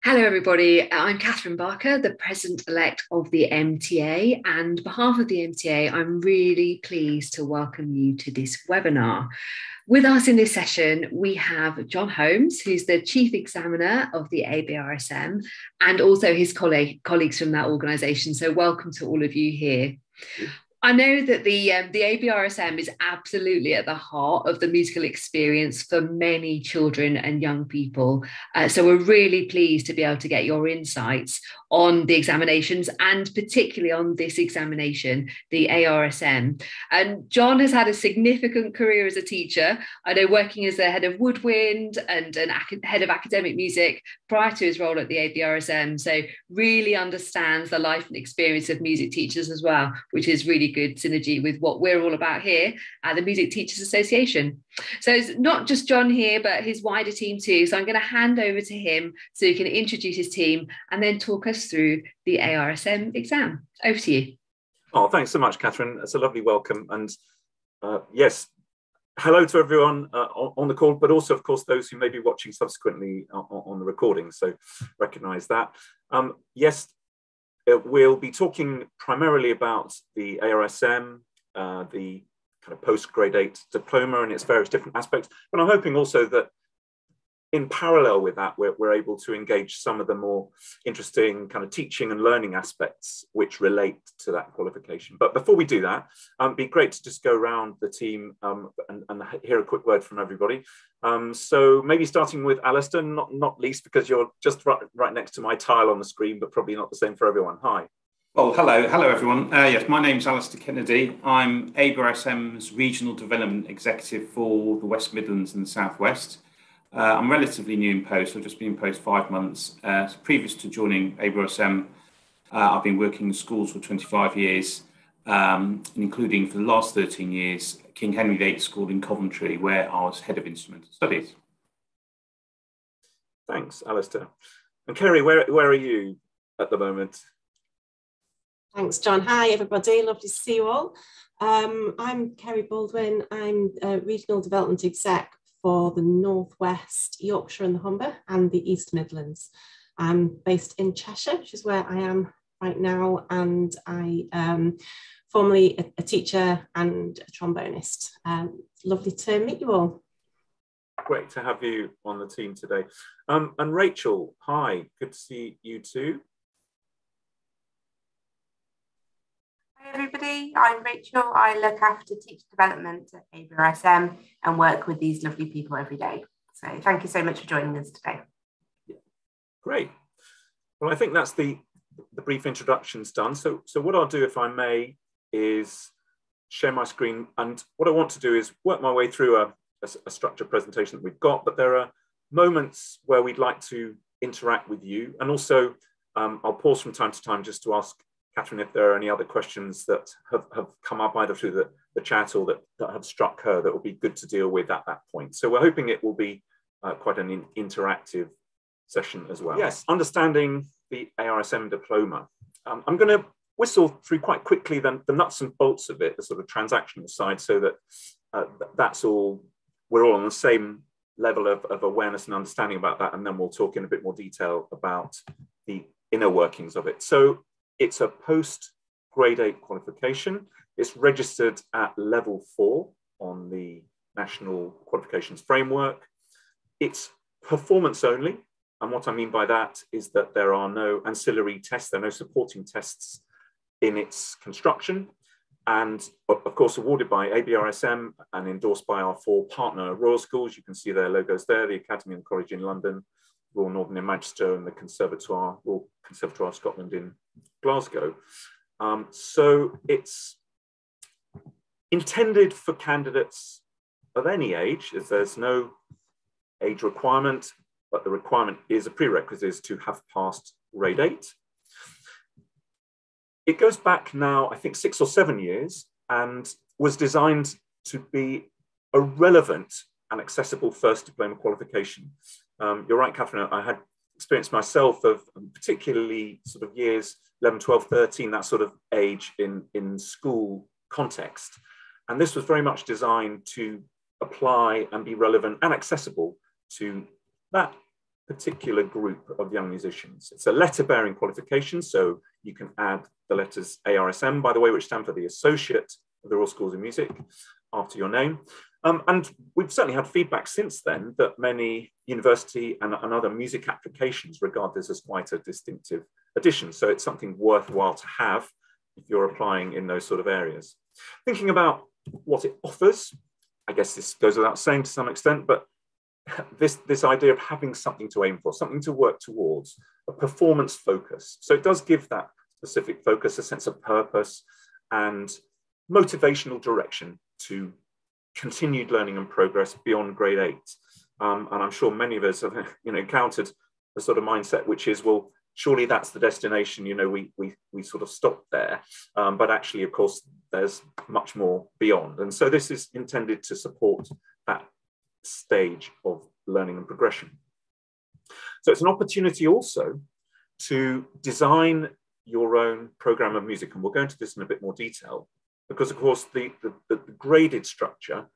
Hello, everybody. I'm Catherine Barker, the President-elect of the MTA. And on behalf of the MTA, I'm really pleased to welcome you to this webinar. With us in this session, we have John Holmes, who's the Chief Examiner of the ABRSM, and also his colleagues from that organisation. So welcome to all of you here. I know that the ABRSM is absolutely at the heart of the musical experience for many children and young people. So we're really pleased to be able to get your insights on the examinations and particularly on this examination, the ARSM. And John has had a significant career as a teacher. I know working as the head of woodwind and head of academic music prior to his role at the ABRSM. So really understands the life and experience of music teachers as well, which is really good synergy with what we're all about here at the Music Teachers Association. So it's not just John here, but his wider team too. So I'm going to hand over to him so he can introduce his team and then talk us through the ARSM exam. Over to you. Oh, thanks so much, Catherine. That's a lovely welcome. And yes, hello to everyone on the call, but also, of course, those who may be watching subsequently on the recording. So recognise that. Yes, we'll be talking primarily about the ARSM, the kind of post-grade 8 diploma and its various different aspects. But I'm hoping also that in parallel with that, we're able to engage some of the more interesting kind of teaching and learning aspects which relate to that qualification. But before we do that, it'd be great to just go around the team and hear a quick word from everybody. So maybe starting with Alistair, not least because you're just right next to my tile on the screen, but probably not the same for everyone. Hi. Well, hello everyone. Yes, my name's Alistair Kennedy. I'm ABRSM's Regional Development Executive for the West Midlands and the South West. I'm relatively new in post. I've just been in post 5 months. Previous to joining ABRSM, I've been working in schools for 25 years, including for the last 13 years, King Henry VIII School in Coventry, where I was Head of Instrumental Studies. Thanks, Alistair. And Kerry, where are you at the moment? Thanks, John. Hi, everybody. Lovely to see you all. I'm Kerry Baldwin. I'm Regional Development Exec for the North West, Yorkshire and the Humber, and the East Midlands. I'm based in Cheshire, which is where I am right now, and I am formerly a teacher and a trombonist. Lovely to meet you all. Great to have you on the team today. And Rachel, hi, good to see you too. Hi everybody, I'm Rachel. I look after teacher development at ABRSM and work with these lovely people every day. So thank you so much for joining us today. Great. Well, I think that's the brief introductions done. So what I'll do, if I may, is share my screen. And what I want to do is work my way through a structured presentation that we've got, but there are moments where we'd like to interact with you. And also I'll pause from time to time just to ask Catherine if there are any other questions that have come up either through the chat or that have struck her that will be good to deal with at that point. So we're hoping it will be quite an interactive session as well. Yes, understanding the ARSM diploma. I'm going to whistle through quite quickly the nuts and bolts of it, the sort of transactional side, so that that's all, we're all on the same level of awareness and understanding about that, and then we'll talk in a bit more detail about the inner workings of it. So it's a post-grade 8 qualification. It's registered at level 4 on the National Qualifications Framework. It's performance only. And what I mean by that is that there are no ancillary tests, there are no supporting tests in its construction. And of course, awarded by ABRSM and endorsed by our 4 partner Royal Schools. You can see their logos there, the Academy and College in London, Royal Northern in Manchester, and the Royal Conservatoire of Scotland in Glasgow. So it's intended for candidates of any age, as there's no age requirement, but the requirement is a prerequisite to have passed grade 8. It goes back now, I think, 6 or 7 years, and was designed to be a relevant and accessible first diploma qualification. You're right, Catherine, I had experience myself of particularly sort of years 11, 12, 13, that sort of age in school context. And this was very much designed to apply and be relevant and accessible to that particular group of young musicians. It's a letter-bearing qualification, so you can add the letters ARSM, by the way, which stand for the Associate of the Royal Schools of Music, after your name. And we've certainly had feedback since then that many university and other music applications regard this as quite a distinctive addition. So it's something worthwhile to have if you're applying in those sort of areas. Thinking about what it offers, I guess this goes without saying to some extent, but this idea of having something to aim for, something to work towards, a performance focus. So it does give that specific focus, a sense of purpose and motivational direction to continued learning and progress beyond grade 8. And I'm sure many of us have encountered the sort of mindset which is, well, surely that's the destination, we sort of stop there. But actually, of course, there's much more beyond. And so this is intended to support that stage of learning and progression. So it's an opportunity also to design your own program of music. And we'll go into this in a bit more detail, because of course the graded structure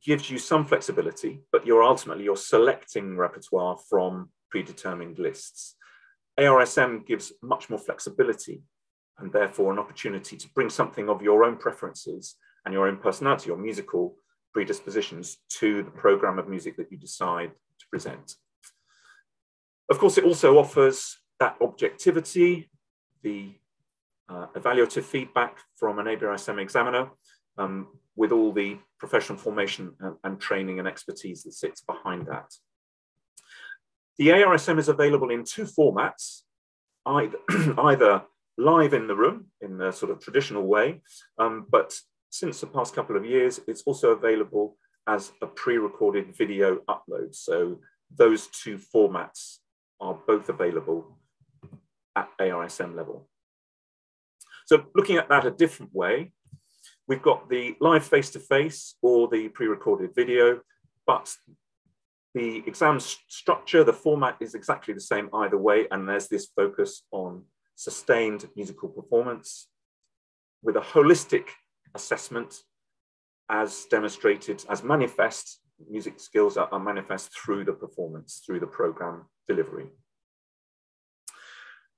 gives you some flexibility, but you're selecting repertoire from predetermined lists. ARSM gives much more flexibility and therefore an opportunity to bring something of your own preferences and your own personality or musical predispositions to the program of music that you decide to present. Of course, it also offers that objectivity, the evaluative feedback from an ABRSM examiner, with all the professional formation and training and expertise that sits behind that. The ARSM is available in 2 formats, either live in the room in the sort of traditional way, but since the past couple of years, it's also available as a pre-recorded video upload. So those 2 formats are both available at ARSM level. So looking at that a different way, we've got the live face-to-face or the pre-recorded video, but the exam structure, the format is exactly the same either way, and there's this focus on sustained musical performance with a holistic assessment as demonstrated, as manifest. Music skills are manifest through the performance, through the program delivery.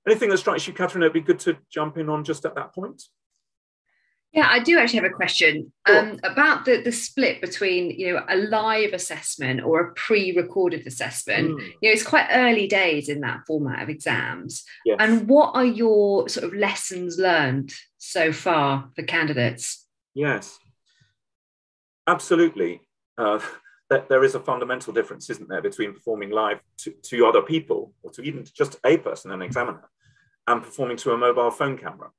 Anything that strikes you, Catherine? It'd be good to jump in on just at that point. Yeah, I do actually have a question about the split between, a live assessment or a pre-recorded assessment. It's quite early days in that format of exams. Yes. And what are your sort of lessons learned so far for candidates? Yes, absolutely. There is a fundamental difference, isn't there, between performing live to other people, or to even just a person, an examiner, and performing to a mobile phone camera,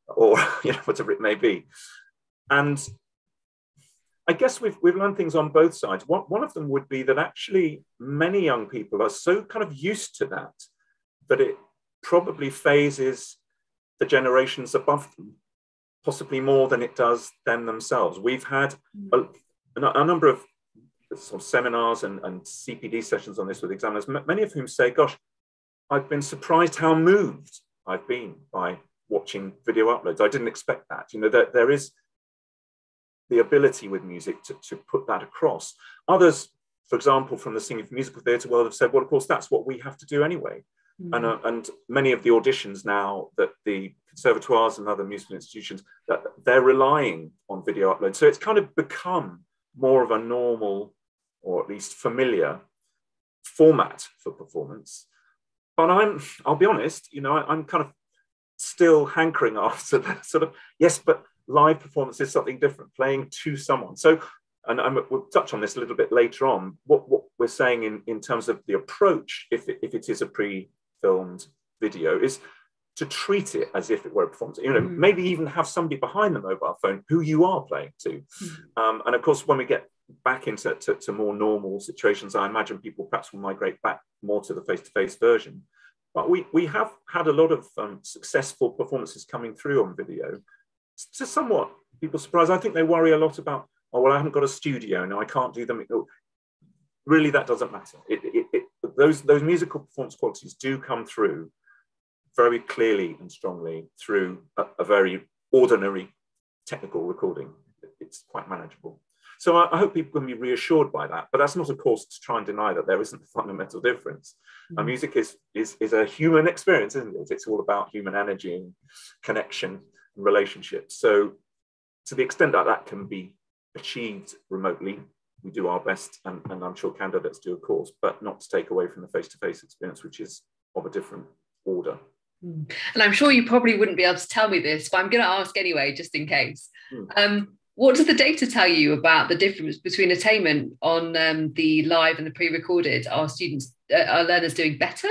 or whatever it may be. And I guess we've learned things on both sides. One of them would be that actually many young people are so kind of used to that it probably phases the generations above them, possibly more than it does them themselves. We've had a number of sort of seminars and CPD sessions on this with examiners, many of whom say, gosh, I've been surprised how moved I've been by watching video uploads. I didn't expect that. There is the ability with music to put that across. Others, for example, from the singing for musical theatre world have said, well, of course, that's what we have to do anyway. And many of the auditions now that the conservatoires and other musical institutions, that they're relying on video uploads. So it's kind of become more of a normal, or at least familiar, format for performance. But I'll be honest, I'm kind of still hankering after that sort of, yes, but live performance is something different, playing to someone. So, and we'll touch on this a little bit later on, what we're saying in terms of the approach, if it is a pre-filmed video, is to treat it as if it were a performance. Maybe even have somebody behind the mobile phone who you are playing to. And of course, when we get back into more normal situations, I imagine people perhaps will migrate back more to the face-to-face version. But we have had a lot of successful performances coming through on video. To somewhat people's surprise, I think they worry a lot about, oh, well, I haven't got a studio, no, I can't do them. Really, that doesn't matter. Those musical performance qualities do come through very clearly and strongly through a very ordinary technical recording. It's quite manageable. So I hope people can be reassured by that, but that's not, of course, to try and deny that there isn't a fundamental difference. Music is a human experience, isn't it? It's all about human energy and connection and relationships. So to the extent that that can be achieved remotely, we do our best, and I'm sure candidates do, of course, but not to take away from the face-to-face experience, which is of a different order. And I'm sure you probably wouldn't be able to tell me this, but I'm going to ask anyway, just in case. What does the data tell you about the difference between attainment on the live and the pre-recorded? Are students, are learners doing better,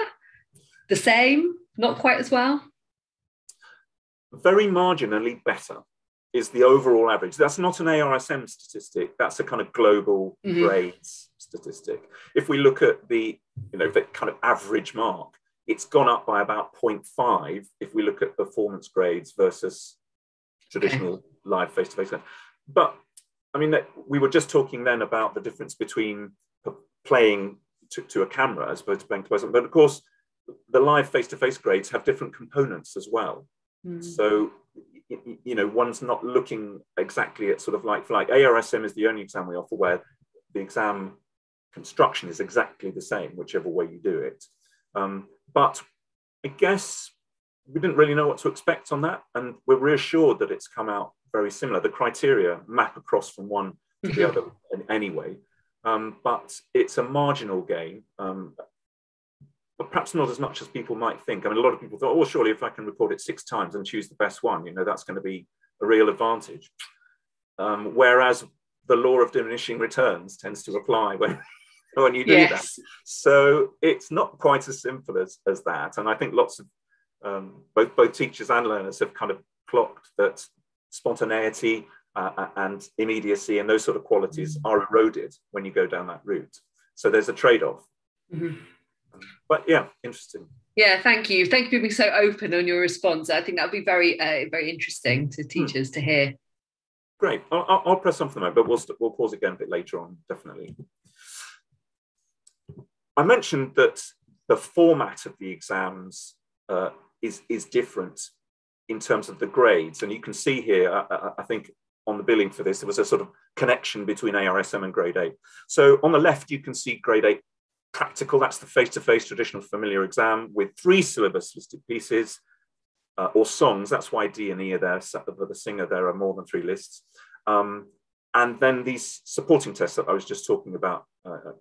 the same, not quite as well? Very marginally better is the overall average. That's not an ARSM statistic. That's a kind of global grades statistic. If we look at the, the kind of average mark, it's gone up by about 0.5 if we look at performance grades versus traditional live face-to-face. But I mean, we were just talking then about the difference between playing to a camera as opposed to playing to person. But of course, the live face-to-face grades have different components as well. So, one's not looking exactly at sort of like for like. ARSM is the only exam we offer where the exam construction is exactly the same, whichever way you do it. But I guess we didn't really know what to expect on that. And we're reassured that it's come out very similar. The criteria map across from one to the other in any way. But it's a marginal gain, but perhaps not as much as people might think. I mean, a lot of people thought, oh, surely if I can record it 6 times and choose the best one, that's going to be a real advantage. Whereas the law of diminishing returns tends to apply when you do that. So it's not quite as simple as that. And I think lots of both teachers and learners have kind of clocked that spontaneity and immediacy and those sort of qualities are eroded when you go down that route. So there's a trade-off. But yeah, interesting. Yeah, thank you. Thank you for being so open on your response. I think that would be very, very interesting to teachers to hear. Great. I'll press on for the moment, but we'll pause again a bit later on, definitely. I mentioned that the format of the exams is different in terms of the grades. And you can see here, I think on the billing for this, there was a sort of connection between ARSM and grade 8. So on the left, you can see grade 8 practical. That's the face-to-face traditional familiar exam with 3 syllabus listed pieces or songs. That's why D and E are there. So for the singer, there are more than 3 lists. And then these supporting tests that I was just talking about,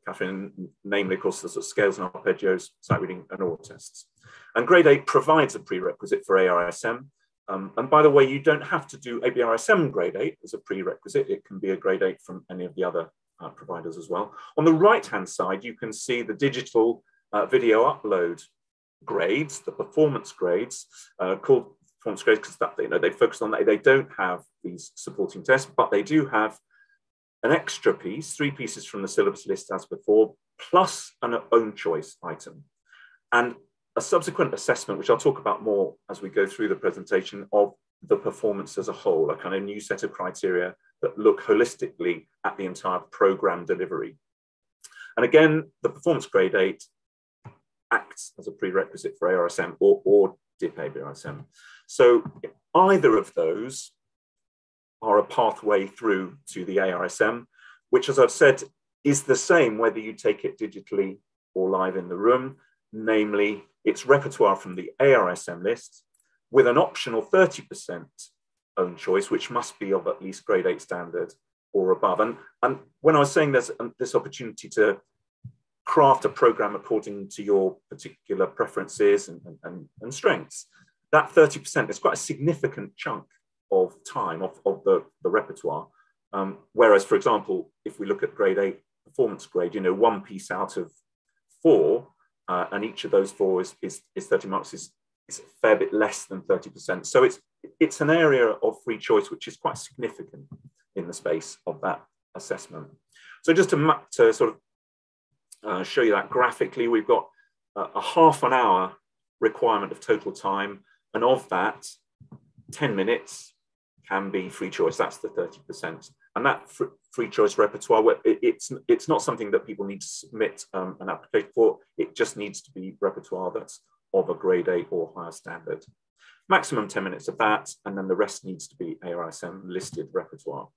Catherine, namely, of course, the sort of scales and arpeggios, sight reading and oral tests. And grade 8 provides a prerequisite for ARSM. And by the way, you don't have to do ABRSM grade 8 as a prerequisite. It can be a grade 8 from any of the other providers as well. On the right-hand side, you can see the digital video upload grades, the performance grades, called performance grades because they focus on that. They don't have these supporting tests, but they do have an extra piece, 3 pieces from the syllabus list as before, plus an own choice item. And a subsequent assessment, which I'll talk about more as we go through the presentation, of the performance as a whole, a kind of new set of criteria that look holistically at the entire program delivery. And again, the performance grade 8 acts as a prerequisite for ARSM or DIP ABRSM. So either of those are a pathway through to the ARSM, which, as I've said, is the same whether you take it digitally or live in the room. Namely, it's repertoire from the ARSM list with an optional 30% own choice, which must be of at least grade 8 standard or above. And when I was saying there's this opportunity to craft a program according to your particular preferences and strengths, that 30% is quite a significant chunk of time of the repertoire. Whereas, for example, if we look at grade 8 performance grade, 1 piece out of 4, and each of those 4 is 30 marks, is a fair bit less than 30%. So it's an area of free choice which is quite significant in the space of that assessment. So just to sort of show you that graphically, we've got a half an hour requirement of total time, and of that, 10 minutes can be free choice. That's the 30%. And that free choice repertoire, it's not something that people need to submit an application for. It just needs to be repertoire that's of a grade 8 or higher standard. Maximum 10 minutes of that, and then the rest needs to be ARSM listed repertoire.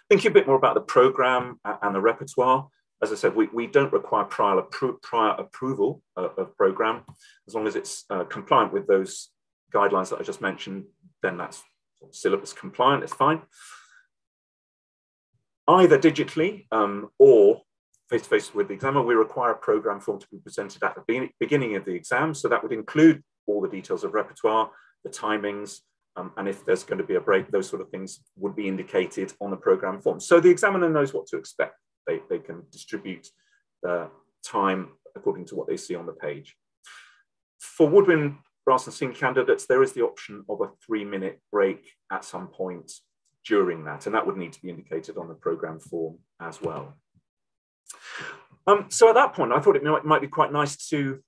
Thinking a bit more about the programme and the repertoire. As I said, we don't require prior approval of programme. As long as it's compliant with those guidelines that I just mentioned, then that's syllabus compliant, it's fine. Either digitally or face-to-face with the examiner, we require a programme form to be presented at the beginning of the exam. So that would include all the details of repertoire, the timings, and if there's going to be a break, those sort of things would be indicated on the programme form. So the examiner knows what to expect. They can distribute the time according to what they see on the page. For woodwind, brass and singing candidates, there is the option of a 3-minute break at some point during that, and that would need to be indicated on the programme form as well. So at that point, I thought it might be quite nice to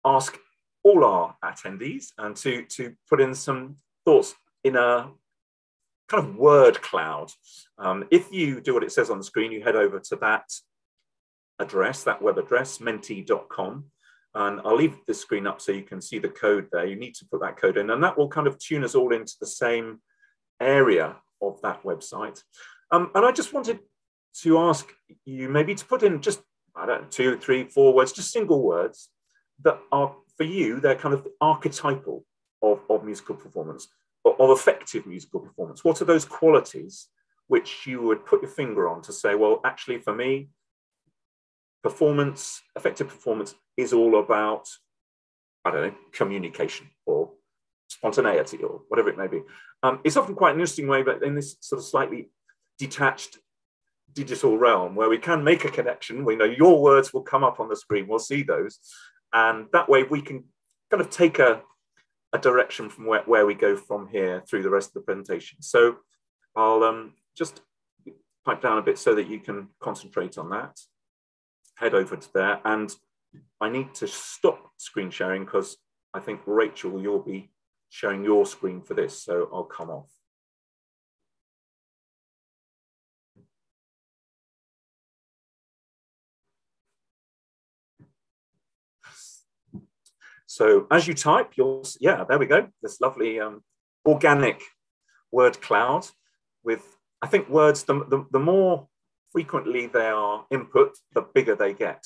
ask all our attendees and to put in some thoughts in a kind of word cloud. If you do what it says on the screen, you head over to that address, that web address, menti.com, and I'll leave this screen up so you can see the code there. You need to put that code in, and that will kind of tune us all into the same area of that website. And I just wanted to ask you maybe to put in just, I don't know, 2, 3, 4 words, just single words that are, for you, they're kind of archetypal of musical performance, of effective musical performance. What are those qualities which you would put your finger on to say, well, actually for me, performance, effective performance is all about, I don't know, communication or spontaneity or whatever it may be. It's often quite an interesting way, but in this sort of slightly detached digital realm where we can make a connection, we know your words will come up on the screen, we'll see those. And that way we can kind of take a direction from where we go from here through the rest of the presentation. So I'll just pipe down a bit so that you can concentrate on that. Head over to there, and I need to stop screen sharing because I think, Rachel, you'll be sharing your screen for this, so I'll come off. So as you type, yeah, there we go, this lovely organic word cloud with, I think words, the more frequently they are input, the bigger they get.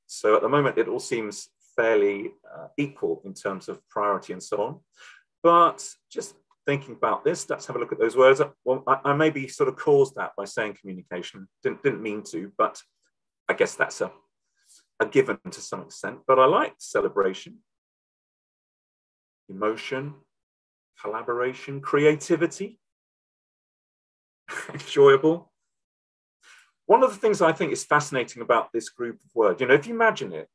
So at the moment, it all seems fairly equal in terms of priority and so on. But just thinking about this, let's have a look at those words. Well, I maybe sort of caused that by saying communication. Didn't mean to, but I guess that's a given to some extent. But I like celebration, emotion, collaboration, creativity, enjoyable. One of the things I think is fascinating about this group of words, you know, if you imagine it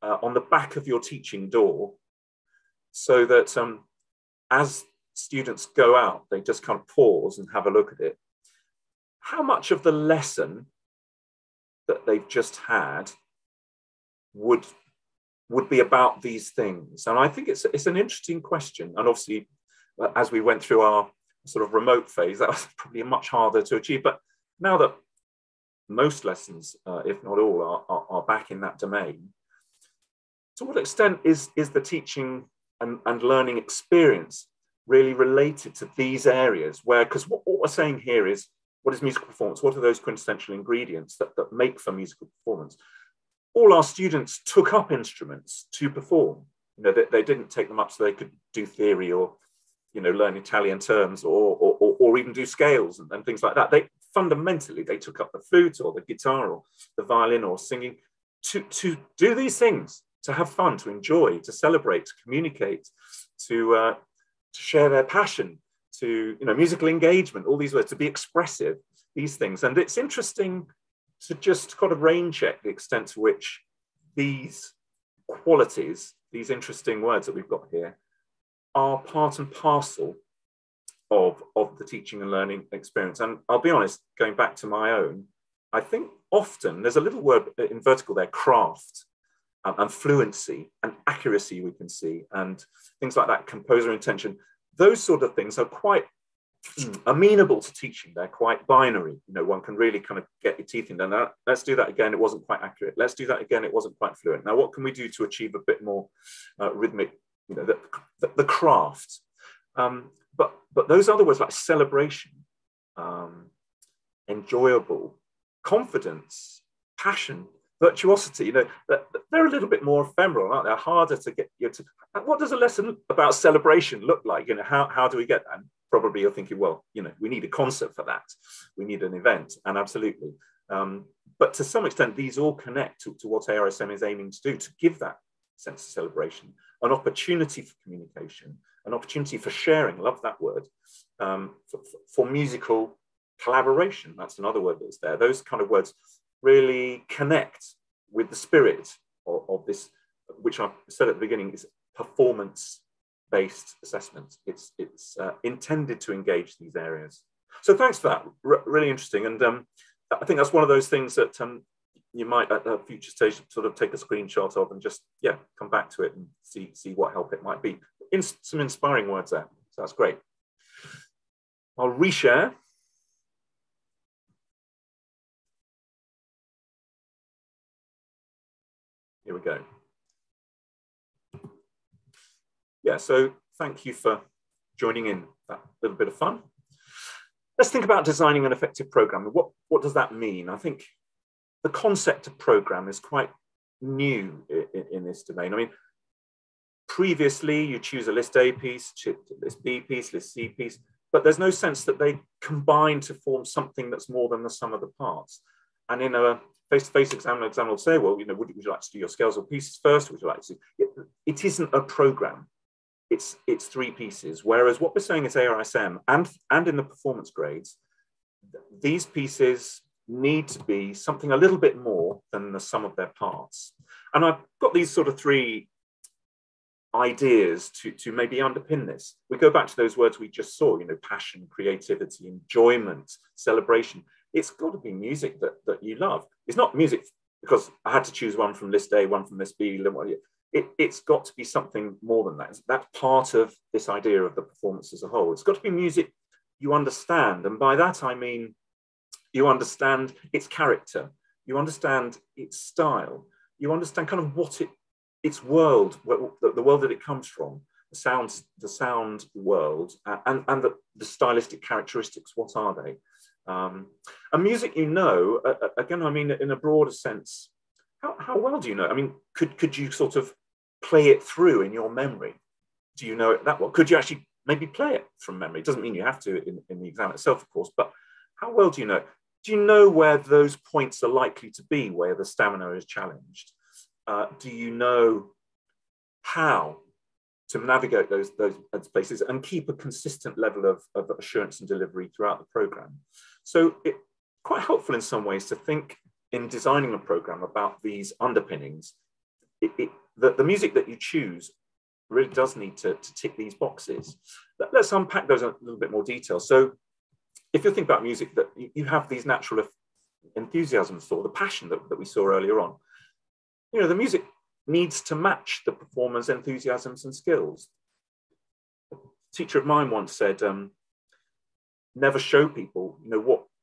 on the back of your teaching door, so that as students go out, they just kind of pause and have a look at it. How much of the lesson that they've just had would be about these things? And I think it's an interesting question. And obviously, as we went through our sort of remote phase, that was probably much harder to achieve. But now that most lessons, if not all, are back in that domain, to what extent is the teaching and learning experience really related to these areas where, because what we're saying here is, what is musical performance? What are those quintessential ingredients that make for musical performance? All our students took up instruments to perform. You know, they didn't take them up so they could do theory or, you know, learn Italian terms or even do scales and things like that. They fundamentally, they took up the flute or the guitar or the violin or singing to do these things, to have fun, to enjoy, to celebrate, to communicate, to share their passion, to, you know, musical engagement, all these words, to be expressive, these things. And it's interesting to just kind of rain check the extent to which these qualities, these interesting words that we've got here, are part and parcel of the teaching and learning experience. And I'll be honest, going back to my own, I think often there's a little word in vertical there, craft, and fluency and accuracy we can see, and things like that, composer intention. Those sort of things are quite amenable to teaching. They're quite binary. You know, one can really kind of get your teeth in there. Now, let's do that again. It wasn't quite accurate. Let's do that again. It wasn't quite fluent. Now, what can we do to achieve a bit more rhythmic, you know, the craft? But those other words like celebration, enjoyable, confidence, passion, virtuosity, they're a little bit more ephemeral, aren't they? Harder to get to. What does a lesson about celebration look like? How do we get that? And probably you're thinking, well, we need a concert for that. We need an event, and absolutely. But to some extent, these all connect to what ARSM is aiming to do, to give that sense of celebration, an opportunity for communication, an opportunity for sharing, love that word, for musical collaboration. That's another word that's there. Those kind of words really connect with the spirit of this, which I said at the beginning is performance-based assessment. It's intended to engage these areas. So thanks for that, really interesting. And I think that's one of those things that you might at a future stage sort of take a screenshot of and just, come back to it and see what help it might be. Some inspiring words there, so that's great. I'll reshare. Here we go. So thank you for joining in that little bit of fun. Let's think about designing an effective program. What does that mean? I think the concept of program is quite new in this domain. I mean, previously you choose a list A piece, list B piece, list C piece, but there's no sense that they combine to form something that's more than the sum of the parts. And in a face-to-face exam, the examiner will say, well, would you like to do your scales or pieces first? Would you like to? It isn't a program. It's three pieces. Whereas what we're saying is ARSM and in the performance grades, these pieces need to be something a little bit more than the sum of their parts. And I've got these sort of three ideas to maybe underpin this. We go back to those words we just saw, passion, creativity, enjoyment, celebration. It's got to be music that you love. It's not music because I had to choose one from list A, one from list B. It's got to be something more than that. That's part of this idea of the performance as a whole. It's got to be music you understand. And by that, I mean, you understand its character. You understand its style. You understand kind of what its world, the world that it comes from, the sound world, and the stylistic characteristics. What are they? And music, again, I mean, in a broader sense, how well do you know? I mean, could you sort of play it through in your memory? Do you know it that well? Could you actually maybe play it from memory? It doesn't mean you have to in the exam itself, of course, but how well do you know? Do you know where those points are likely to be, where the stamina is challenged? Do you know how to navigate those places and keep a consistent level of assurance and delivery throughout the program? So it's quite helpful in some ways to think in designing a program about these underpinnings. The music that you choose really does need to tick these boxes. Let's unpack those in a little bit more detail. So if you think about music, that you have these natural enthusiasms for, the passion that we saw earlier on, the music needs to match the performer's enthusiasms and skills. A teacher of mine once said, never show people,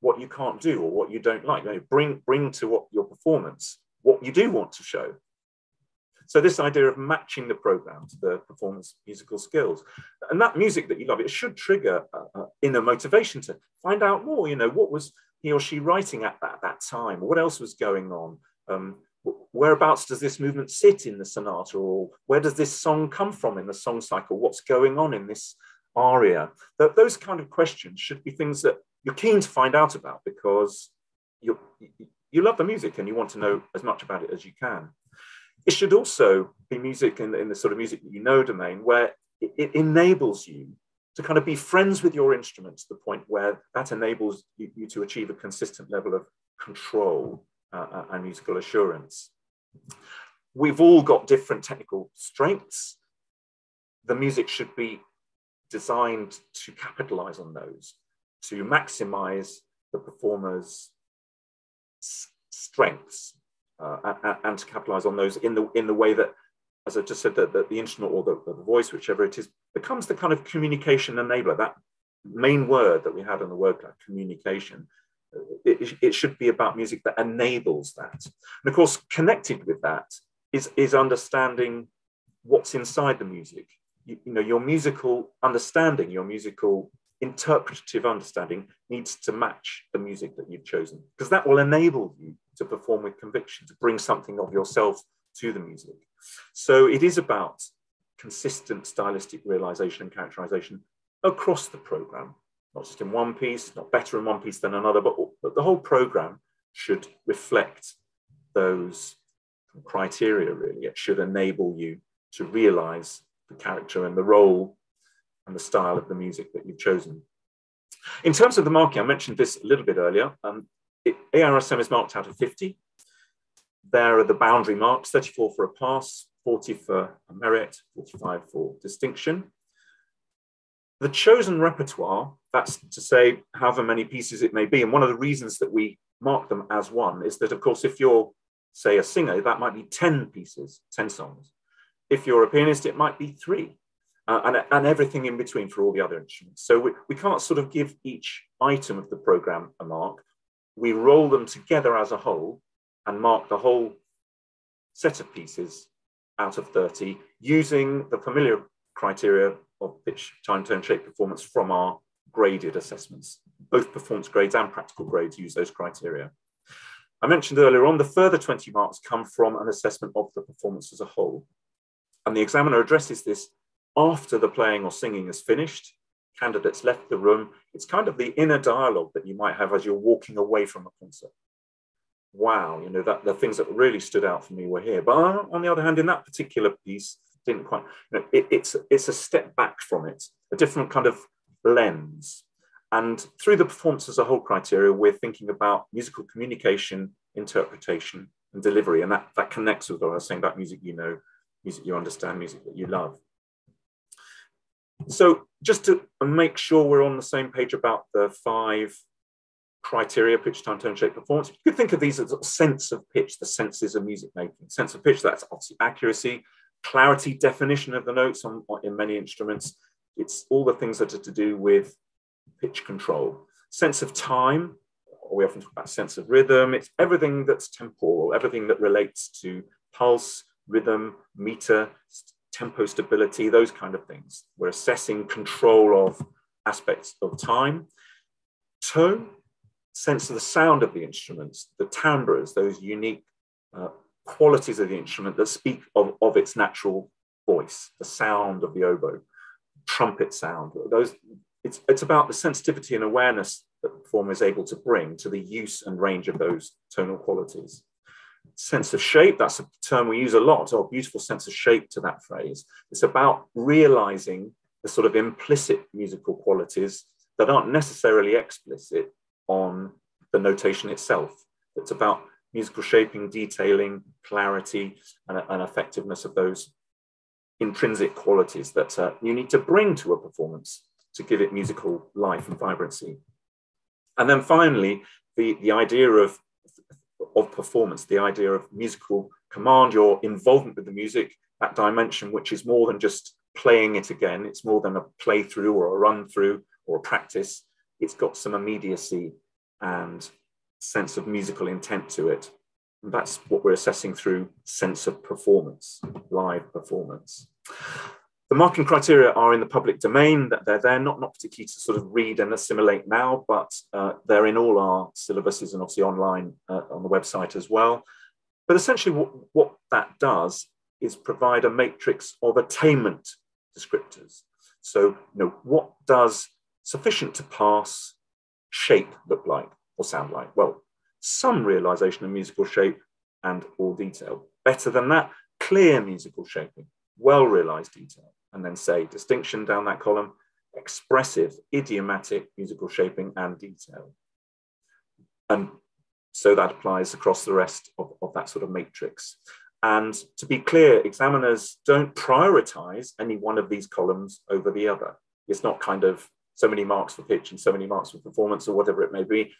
what you can't do or what you don't like. Bring to your performance what you do want to show. So this idea of matching the program to the performance musical skills, and that music that you love, it should trigger inner motivation to find out more. What was he or she writing at that time? What else was going on? Whereabouts does this movement sit in the sonata, or where does this song come from in the song cycle? What's going on in this aria? Those kind of questions should be things that you're keen to find out about because you love the music and you want to know as much about it as you can. It should also be music in the sort of music that domain where it enables you to kind of be friends with your instrument to the point where that enables you to achieve a consistent level of control and musical assurance. We've all got different technical strengths. The music should be designed to capitalize on those, to maximize the performer's strengths and to capitalize on those in the way that, as I just said, that the instrument or the voice, whichever it is, becomes the kind of communication enabler, that main word that we had in the word cloud, communication. It should be about music that enables that. And of course, connected with that is understanding what's inside the music. Your musical understanding, your musical interpretative understanding needs to match the music that you've chosen, because that will enable you to perform with conviction, to bring something of yourself to the music. So it is about consistent stylistic realization and characterization across the program, not just in one piece, not better in one piece than another, but the whole program should reflect those criteria, really. It should enable you to realize the character and the role and the style of the music that you've chosen. In terms of the marking, I mentioned this a little bit earlier. ARSM is marked out of 50. There are the boundary marks, 34 for a pass, 40 for a merit, 45 for distinction. The chosen repertoire, that's to say however many pieces it may be. And one of the reasons that we mark them as one is that, of course, if you're, say, a singer, that might be 10 pieces, 10 songs. If you're a pianist, it might be 3. And everything in between for all the other instruments. So we can't sort of give each item of the program a mark. We roll them together as a whole and mark the whole set of pieces out of 30 using the familiar criteria of pitch, time, tone, shape, performance from our graded assessments. Both performance grades and practical grades use those criteria. I mentioned earlier on, the further 20 marks come from an assessment of the performance as a whole. And the examiner addresses this after the playing or singing is finished, candidates left the room. It's kind of the inner dialogue that you might have as you're walking away from a concert. Wow, you know, that the things that really stood out for me were here. But on the other hand, in that particular piece, didn't quite, you know, it's a step back from it, a different kind of lens. And through the performance as a whole criteria, we're thinking about musical communication, interpretation, and delivery. And that connects with what I was saying about music you know, music you understand, music that you love. So just to make sure we're on the same page about the 5 criteria, pitch, time, tone, shape, performance, you could think of these as a sense of pitch, the senses of music making. Sense of pitch, that's obviously accuracy, clarity, definition of the notes in many instruments. It's all the things that are to do with pitch control. Sense of time, or we often talk about sense of rhythm. It's everything that's temporal, everything that relates to pulse, rhythm, meter, tempo stability, those kind of things. We're assessing control of aspects of time. Tone, sense of the sound of the instruments, the timbres, those unique qualities of the instrument that speak of its natural voice, the sound of the oboe, trumpet sound. Those, it's about the sensitivity and awareness that the performer is able to bring to the use and range of those tonal qualities. Sense of shape, that's a term we use a lot, or a beautiful sense of shape to that phrase. It's about realizing the sort of implicit musical qualities that aren't necessarily explicit on the notation itself. It's about musical shaping, detailing, clarity, and effectiveness of those intrinsic qualities that you need to bring to a performance to give it musical life and vibrancy. And then finally, the idea of performance, the idea of musical command, your involvement with the music, that dimension which is more than just playing it again, it's more than a play through or a run through or a practice. It's got some immediacy and sense of musical intent to it. And that's what we're assessing through sense of performance, live performance. The marking criteria are in the public domain. They're there, not particularly to sort of read and assimilate now, but they're in all our syllabuses and obviously online on the website as well. But essentially what that does is provide a matrix of attainment descriptors. So, you know, what does sufficient to pass shape look like or sound like? Well, some realization of musical shape and or detail. Better than that, clear musical shaping, well-realized detail. And then say distinction down that column, expressive, idiomatic musical shaping and detail. And so that applies across the rest of that sort of matrix. And to be clear, examiners don't prioritize any one of these columns over the other. It's not kind of so many marks for pitch and so many marks for performance or whatever it may be.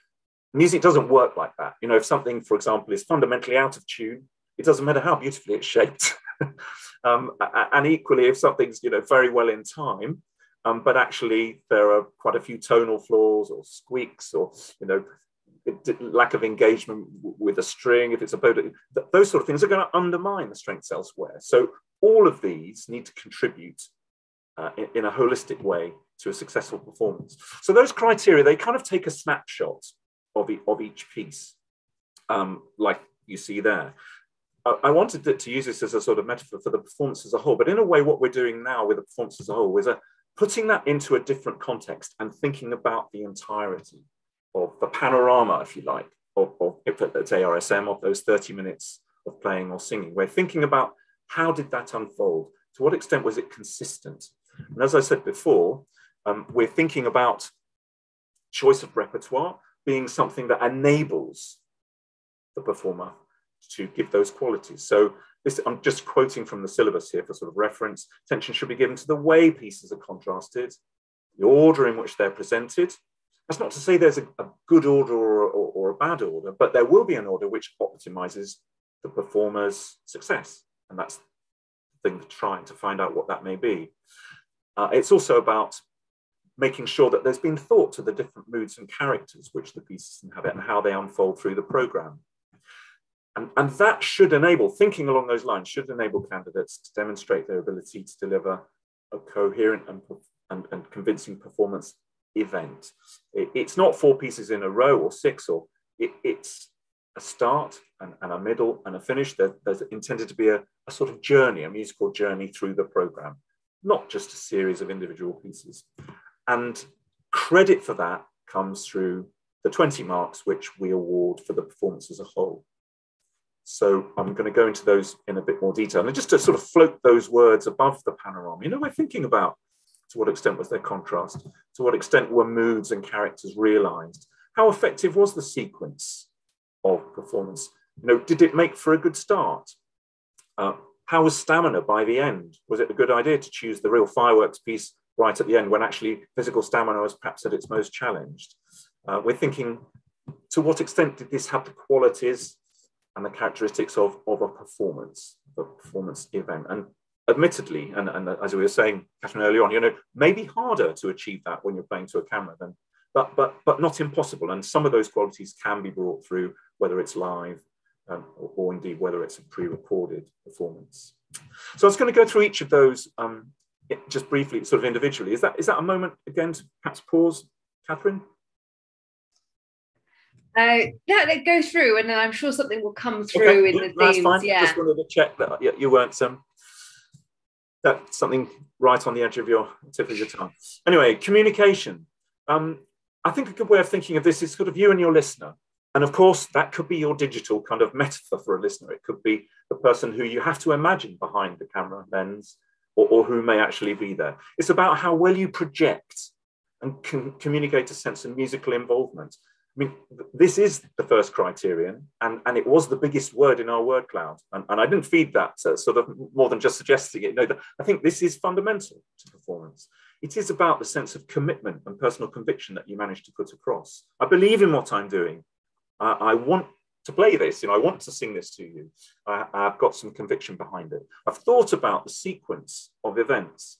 Music doesn't work like that. You know, if something, for example, is fundamentally out of tune, it doesn't matter how beautifully it's shaped. And equally, if something's, you know, very well in time, but actually there are quite a few tonal flaws or squeaks or, you know, lack of engagement with a string, if it's a bow, those sort of things are going to undermine the strengths elsewhere. So all of these need to contribute in a holistic way to a successful performance. So those criteria, they kind of take a snapshot of each piece, like you see there. I wanted to use this as a sort of metaphor for the performance as a whole, but in a way, what we're doing now with the performance as a whole is putting that into a different context and thinking about the entirety of the panorama, if you like, of it's ARSM, of those 30 minutes of playing or singing. We're thinking about how did that unfold? To what extent was it consistent? And as I said before, we're thinking about choice of repertoire being something that enables the performer to give those qualities. So this, I'm just quoting from the syllabus here for sort of reference. Attention should be given to the way pieces are contrasted, the order in which they're presented. That's not to say there's a good order or a bad order, but there will be an order which optimizes the performer's success. And that's the thing, trying to find out what that may be. It's also about making sure that there's been thought to the different moods and characters which the pieces inhabit and how they unfold through the program. And that should enable, thinking along those lines, should enable candidates to demonstrate their ability to deliver a coherent and convincing performance event. It's not 4 pieces in a row or 6, or it's a start and a middle and a finish. There's intended to be a sort of journey, a musical journey through the program, not just a series of individual pieces. And credit for that comes through the 20 marks, which we award for the performance as a whole. So I'm going to go into those in a bit more detail. And just to sort of float those words above the panorama, you know, we're thinking about to what extent was there contrast? To what extent were moods and characters realized? How effective was the sequence of performance? You know, did it make for a good start? How was stamina by the end? Was it a good idea to choose the real fireworks piece right at the end when actually physical stamina was perhaps at its most challenged? We're thinking, to what extent did this have the qualities and the characteristics of a performance event? And admittedly, and as we were saying, Catherine, earlier on, you know, maybe harder to achieve that when you're playing to a camera than, but not impossible. And some of those qualities can be brought through, whether it's live or indeed whether it's a pre-recorded performance. So I was going to go through each of those just briefly, sort of individually. Is that a moment again to perhaps pause, Catherine? Yeah, let's go through, and then I'm sure something will come through in the themes. Fine. Yeah. Just wanted to check that you weren't that's something right on the edge of your tip of your tongue. Anyway, communication. I think a good way of thinking of this is sort of you and your listener. And of course, that could be your digital kind of metaphor for a listener. It could be the person who you have to imagine behind the camera lens, or who may actually be there. It's about how well you project and can communicate a sense of musical involvement. I mean, this is the first criterion, and it was the biggest word in our word cloud. And I didn't feed that sort of more than just suggesting it. No, I think this is fundamental to performance. It is about the sense of commitment and personal conviction that you manage to put across. I believe in what I'm doing. I want to play this, you know, I want to sing this to you. I've got some conviction behind it. I've thought about the sequence of events.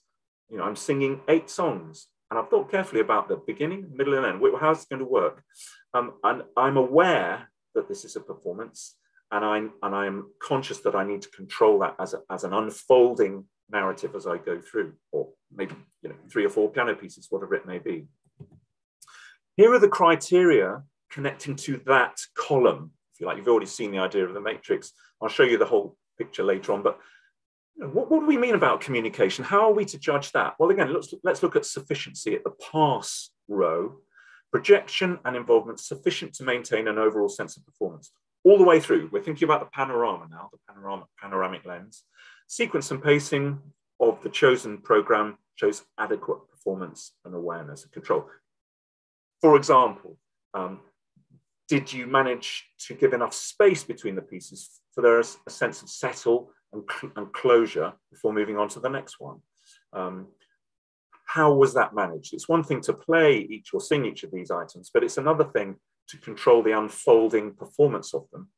You know, I'm singing 8 songs, and I've thought carefully about the beginning, middle, and end. How's it going to work? And I'm aware that this is a performance, and I'm conscious that I need to control that as an unfolding narrative as I go through, or maybe, you know, 3 or 4 piano pieces, whatever it may be. Here are the criteria connecting to that column. If you like, you've already seen the idea of the matrix. I'll show you the whole picture later on, but you know, what do we mean about communication? How are we to judge that? Well, again, let's look at sufficiency at the pass row. Projection and involvement sufficient to maintain an overall sense of performance. All the way through, we're thinking about the panorama now, the panoramic lens. Sequence and pacing of the chosen program shows adequate performance and awareness and control. For example, did you manage to give enough space between the pieces for there is a sense of settle and closure before moving on to the next one? How was that managed? It's one thing to play each or sing each of these items, but it's another thing to control the unfolding performance of them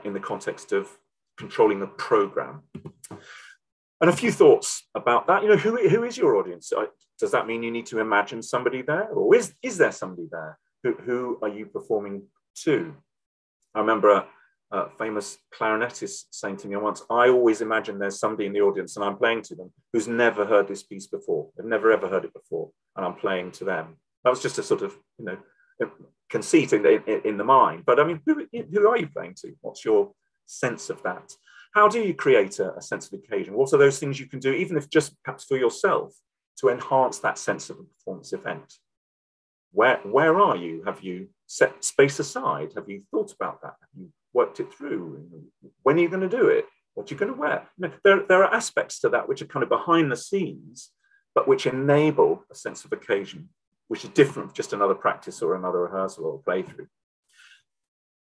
in the context of controlling the program. And a few thoughts about that. You know, who is your audience? Does that mean you need to imagine somebody there, or is there somebody there? Who are you performing to? I remember famous clarinetist saying to me once, I always imagine there's somebody in the audience and I'm playing to them who's never heard this piece before. They've never ever heard it before, and I'm playing to them. That was just a sort of, conceit in the mind. But I mean, who are you playing to? What's your sense of that? How do you create a sense of occasion? What are those things you can do, even if just perhaps for yourself, to enhance that sense of a performance event? Where are you? Have you set space aside? Have you thought about that? Have you worked it through? When are you going to do it? What are you going to wear? There are aspects to that which are kind of behind the scenes, but which enable a sense of occasion, which is different from just another practice or another rehearsal or playthrough.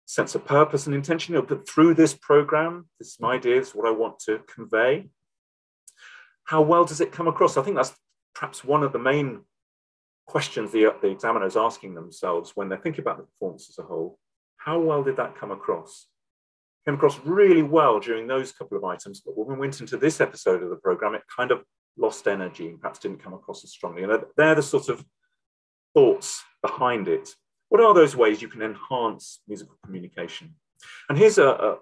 Sense of purpose and intention, but through this program, this is my idea, this is what I want to convey. How well does it come across? I think that's perhaps one of the main questions the examiner is asking themselves when they're thinking about the performance as a whole. How well did that come across? Came across really well during those couple of items, but when we went into this episode of the program, it kind of lost energy and perhaps didn't come across as strongly. And they're the sort of thoughts behind it. What are those ways you can enhance musical communication? And here's a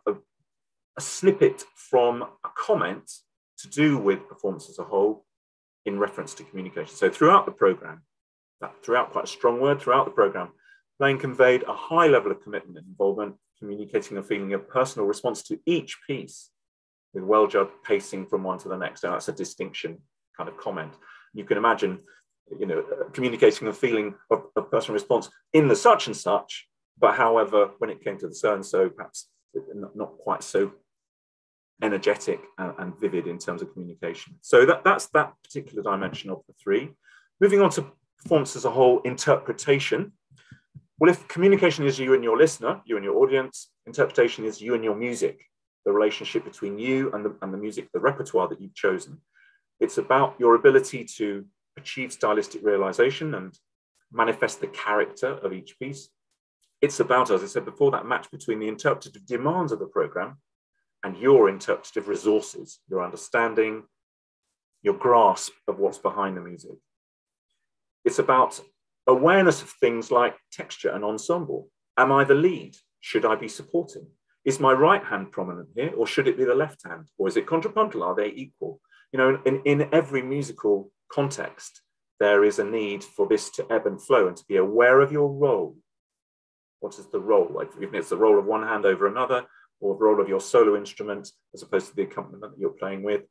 snippet from a comment to do with performance as a whole in reference to communication. So throughout the program, throughout quite a strong word, throughout the program, playing conveyed a high level of commitment and involvement, communicating a feeling of personal response to each piece with well-judged pacing from one to the next. And that's a distinction kind of comment. You can imagine, communicating a feeling of personal response in the such and such, but however, when it came to the so and so, perhaps not quite so energetic and vivid in terms of communication. So that's that particular dimension of the three. Moving on to performance as a whole, interpretation. Well, if communication is you and your listener, you and your audience, interpretation is you and your music, the relationship between you and the music, the repertoire that you've chosen. It's about your ability to achieve stylistic realization and manifest the character of each piece. It's about, as I said before, that match between the interpretative demands of the program and your interpretative resources, your understanding, your grasp of what's behind the music. It's about awareness of things like texture and ensemble. Am I the lead? Should I be supporting? Is my right hand prominent here, or should it be the left hand? Or is it contrapuntal? Are they equal? In every musical context, there is a need for this to ebb and flow and to be aware of your role. What is the role? Like, if it's the role of one hand over another, or the role of your solo instrument as opposed to the accompaniment that you're playing with.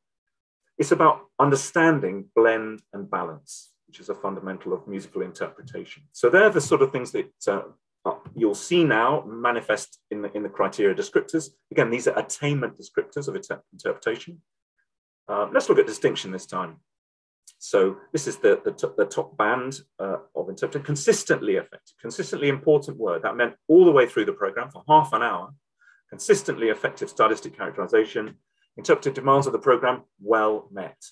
It's about understanding blend and balance, which is a fundamental of musical interpretation. So they're the sort of things that you'll see now manifest in the criteria descriptors. Again, these are attainment descriptors of interpretation. Let's look at distinction this time. So this is the top band of interpretation. Consistently effective, consistently important word. That meant all the way through the program for half an hour. Consistently effective stylistic characterization. Interpretive demands of the program, well met.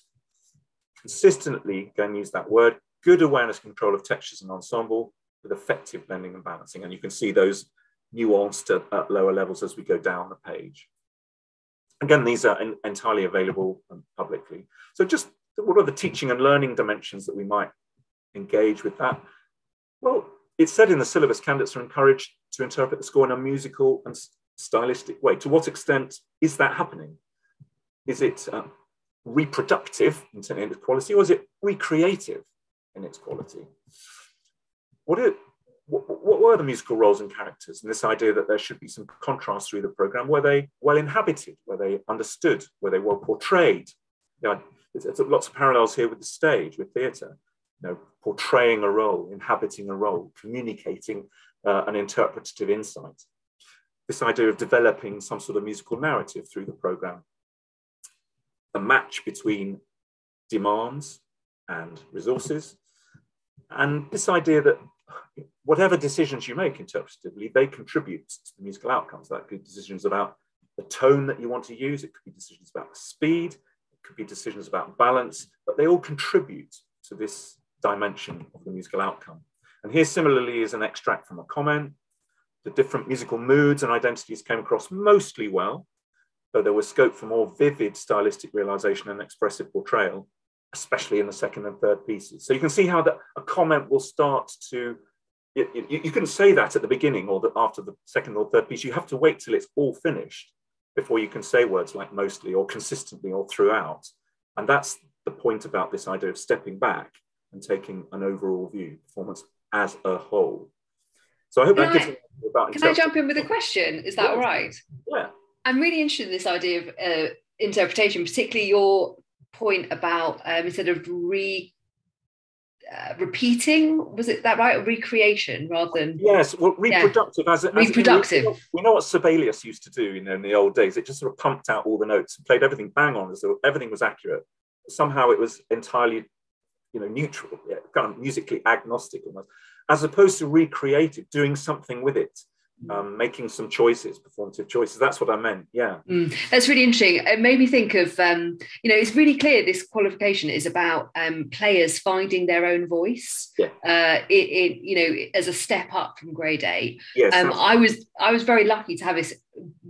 Consistently, going to use that word, good awareness control of textures and ensemble with effective blending and balancing. And you can see those nuanced at lower levels as we go down the page. Again, these are entirely available publicly. So just what are the teaching and learning dimensions that we might engage with that? Well, it's said in the syllabus, candidates are encouraged to interpret the score in a musical and stylistic way. To what extent is that happening? Is it reproductive in its quality, or is it recreative in its quality? What were the musical roles and characters, and this idea that there should be some contrast through the program? Were they well inhabited? Were they understood? Were they well portrayed? There's lots of parallels here with the stage, with theatre. Portraying a role, inhabiting a role, communicating an interpretative insight. This idea of developing some sort of musical narrative through the program. A match between demands and resources. And this idea that whatever decisions you make interpretatively, they contribute to the musical outcomes. That could be decisions about the tone that you want to use. It could be decisions about the speed. It could be decisions about balance, but they all contribute to this dimension of the musical outcome. And here similarly is an extract from a comment. The different musical moods and identities came across mostly well, though there was scope for more vivid stylistic realization and expressive portrayal, especially in the second and third pieces. So you can see how a comment will start to You can say that at the beginning or after the second or third piece. You have to wait till it's all finished before you can say words like mostly or consistently or throughout. And that's the point about this idea of stepping back and taking an overall view, performance as a whole. So I hope that gives you about. Can I jump in with a question? Is that all right? Yeah. I'm really interested in this idea of interpretation, particularly your point about instead of repeating, was it that right? Or recreation rather than... Yes, well, reproductive. Yeah. Reproductive. We know what Sibelius used to do, in the old days. It just sort of pumped out all the notes and played everything bang on as though everything was accurate. Somehow it was entirely, neutral, kind of musically agnostic almost, as opposed to recreative, doing something with it. Making some choices, performative choices. That's what I meant. Yeah. That's really interesting. It made me think of, it's really clear this qualification is about players finding their own voice. Yeah. As a step up from grade 8. Yes. I was very lucky to have this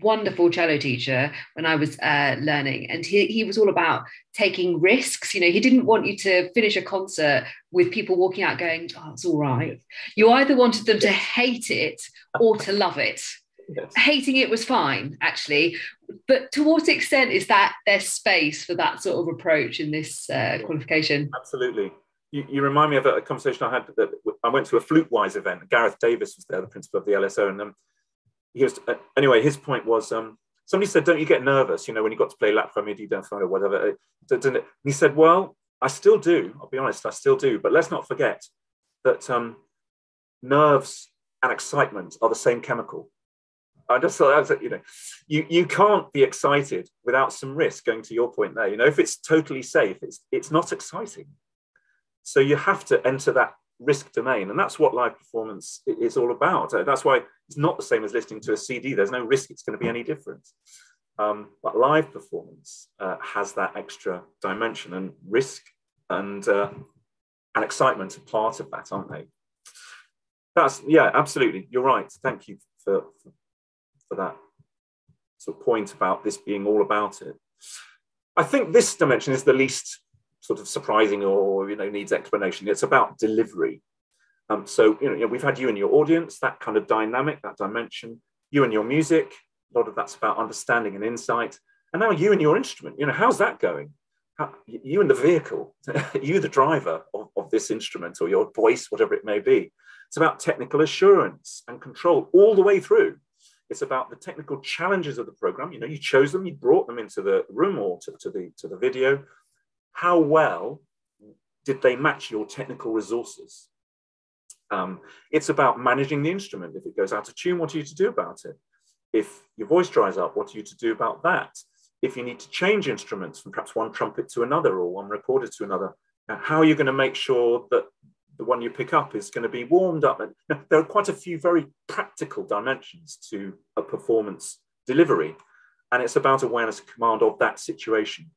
wonderful cello teacher when I was learning, and he was all about taking risks. He didn't want you to finish a concert with people walking out going, "Oh, it's all right." You either wanted them to hate it or to love it. Yes. Hating it was fine, actually, but to what extent is that there's space for that sort of approach in this qualification? Absolutely. You remind me of a conversation I had. I went to a FluteWise event. Gareth Davis was there, the principal of the LSO, and he was anyway. His point was, somebody said, "Don't you get nervous? When you got to play La Comédie d'Enfant or whatever." And he said, "Well, I still do. I'll be honest, I still do. But let's not forget that nerves and excitement are the same chemical." I just thought that you can't be excited without some risk. Going to your point there, if it's totally safe, it's not exciting. So you have to enter that risk domain, and that's what live performance is all about. That's why it's not the same as listening to a CD. There's no risk it's going to be any different. But live performance has that extra dimension, and risk and excitement are part of that, aren't they? Absolutely. You're right. Thank you for that sort of point about this being all about it. I think this dimension is the least sort of surprising or needs explanation. It's about delivery. So we've had you and your audience, that kind of dynamic, that dimension. You and your music, a lot of that's about understanding and insight. And now you and your instrument. How's that going? You and the vehicle, you the driver of this instrument or your voice, whatever it may be. It's about technical assurance and control all the way through. It's about the technical challenges of the program. You chose them, you brought them into the room or to the video. How well did they match your technical resources? It's about managing the instrument. If it goes out of tune, what are you to do about it? If your voice dries up, what are you to do about that? If you need to change instruments from perhaps one trumpet to another or one recorder to another, how are you going to make sure that the one you pick up is going to be warmed up? And there are quite a few very practical dimensions to a performance delivery, and it's about awareness and command of that situation.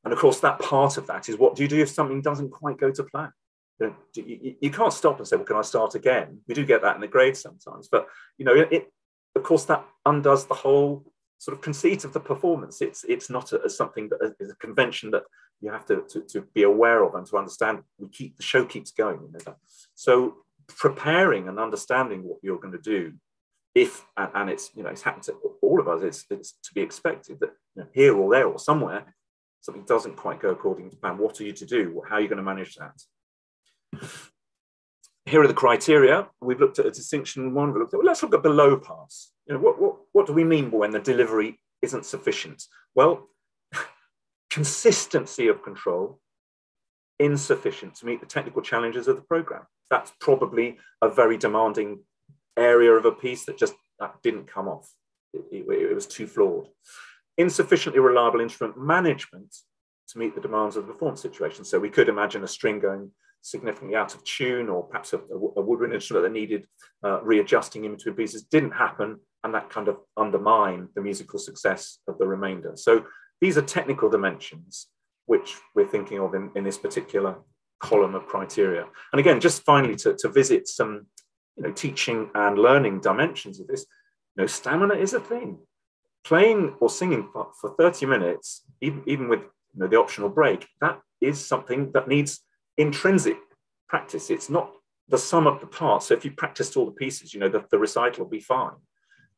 And of course, that part of that is, what do you do if something doesn't quite go to plan? You can't stop and say, well, can I start again? We do get that in the grades sometimes, but of course, that undoes the whole sort of conceit of the performance. It's not something that is a convention that you have to be aware of and to understand. The show keeps going. So preparing and understanding what you're going to do, and it's happened to all of us. It's to be expected that here or there or somewhere something doesn't quite go according to plan. What are you to do? How are you going to manage that? Here are the criteria. We've looked at a distinction one. Let's look at below pass. What do we mean when the delivery isn't sufficient? Well, consistency of control, insufficient to meet the technical challenges of the program. That's probably a very demanding area of a piece that didn't come off. It was too flawed. Insufficiently reliable instrument management to meet the demands of the performance situation. So we could imagine a string going significantly out of tune, or perhaps a woodwind instrument that needed readjusting in between pieces. Didn't happen, and that kind of undermined the musical success of the remainder. So these are technical dimensions which we're thinking of in this particular column of criteria. And again, just finally to visit some teaching and learning dimensions of this, stamina is a thing. Playing or singing for 30 minutes, even with the optional break, that is something that needs intrinsic practice. It's not the sum of the parts. So if you practiced all the pieces, you know, the recital will be fine.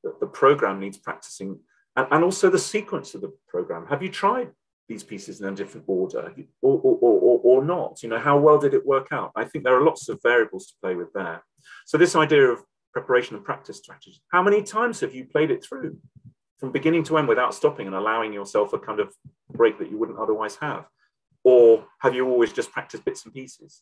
The program needs practicing, and also the sequence of the program. Have you tried these pieces in a different order or not? You know, how well did it work out? I think there are lots of variables to play with there. So this idea of preparation and practice strategies, how many times have you played it through from beginning to end without stopping and allowing yourself a kind of break that you wouldn't otherwise have? Or have you always just practiced bits and pieces?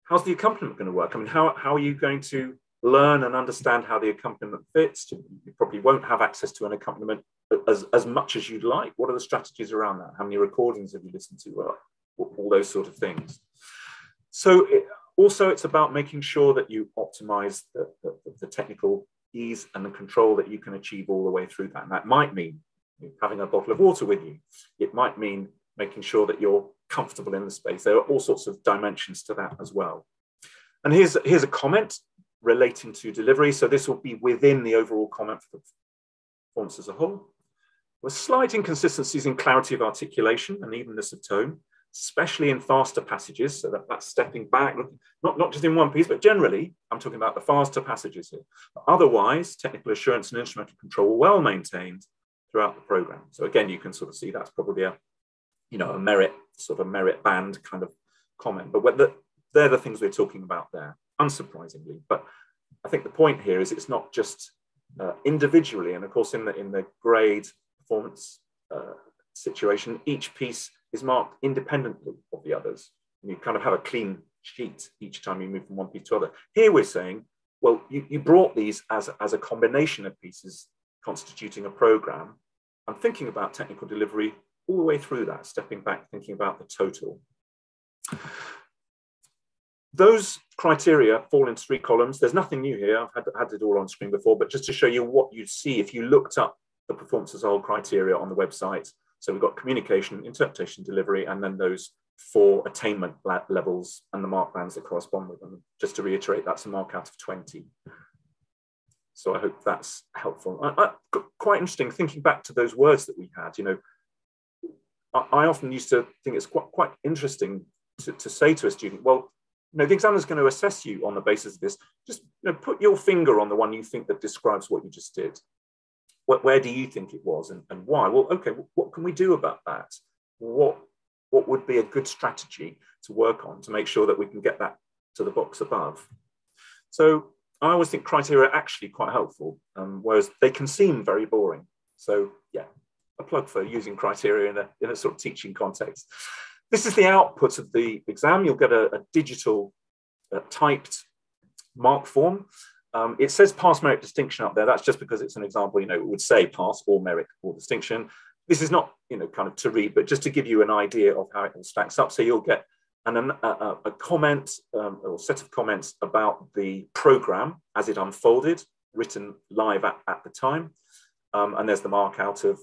How's the accompaniment going to work? I mean, how are you going to learn and understand how the accompaniment fits? You probably won't have access to an accompaniment as much as you'd like. What are the strategies around that? How many recordings have you listened to? All those sort of things. So also it's about making sure that you optimize the technical ease and the control that you can achieve all the way through that. And that might mean having a bottle of water with you. It might mean making sure that you're comfortable in the space. There are all sorts of dimensions to that as well. And here's a comment relating to delivery. So this will be within the overall comment for the performance as a whole. With slight inconsistencies in clarity of articulation and evenness of tone, especially in faster passages. So that's stepping back, not just in one piece, but generally, I'm talking about the faster passages here. But otherwise, technical assurance and instrumental control were well maintained throughout the program. So again, you can sort of see that's probably a merit band kind of comment. But they're the things we're talking about there, unsurprisingly. But I think the point here is it's not just individually, and of course in the grade performance situation, each piece is marked independently of the others. And you kind of have a clean sheet each time you move from one piece to other. Here we're saying, well, you brought these as a combination of pieces constituting a program. I'm thinking about technical delivery all the way through that, stepping back, thinking about the total. Those criteria fall into 3 columns. There's nothing new here. I've had it all on screen before, but just to show you what you'd see if you looked up the performance as a whole criteria on the website. So we've got communication, interpretation, delivery, and then those 4 attainment levels and the mark bands that correspond with them. Just to reiterate, that's a mark out of 20. So I hope that's helpful. Quite interesting, thinking back to those words that we had, you know, I often used to think it's quite interesting to say to a student, well, you know, the examiner's going to assess you on the basis of this. Just, you know, put your finger on the one you think that describes what you just did. Where do you think it was and why? Well, okay, what can we do about that? What would be a good strategy to work on to make sure that we can get that to the box above? So I always think criteria are actually quite helpful, whereas they can seem very boring. So yeah, a plug for using criteria in a sort of teaching context. This is the output of the exam. You'll get a digital typed mark form. It says pass, merit, distinction up there. That's just because it's an example, you know, it would say pass or merit or distinction. This is not, you know, kind of to read, but just to give you an idea of how it all stacks up. So you'll get a comment or set of comments about the program as it unfolded, written live at the time. And there's the mark out of